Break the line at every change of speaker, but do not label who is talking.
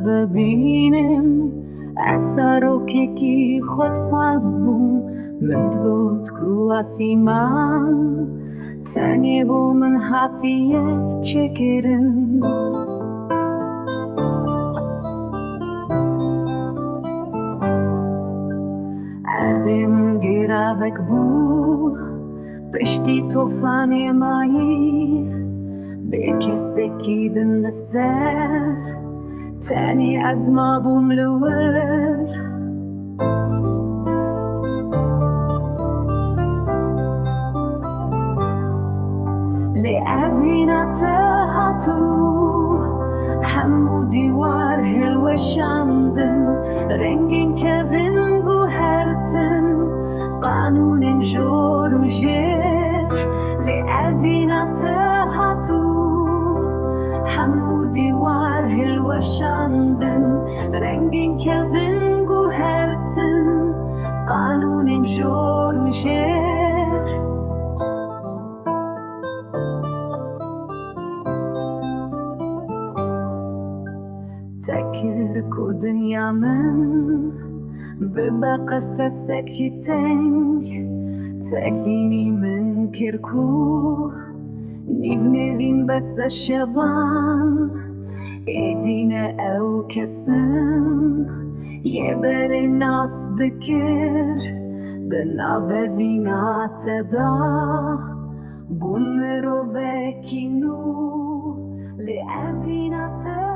ببینم اثر و که خود فضلم من دوت کوسی من تنی بو من حتیه چکرم عدم گرابک بو پشتی توفانی مایی به کسی که دن سر تاني عزمة بوملور لأبينا تهاتو حمو ديوار هلو شاندن رنگين كذن بوهرتن قانون جور وجير لأبينا تهاتو حمو دیوار هلو شاندن رنگین کذن گوهرتن قانون جور و جر تکر کو دنیا من ببقى فسك تنگ تکینی من کرکو نيفين بس الشيطان ايدينا او كسم يبر الناس ذكر بالنافذ فينا تدا بمرو بكينو لأبينا تدا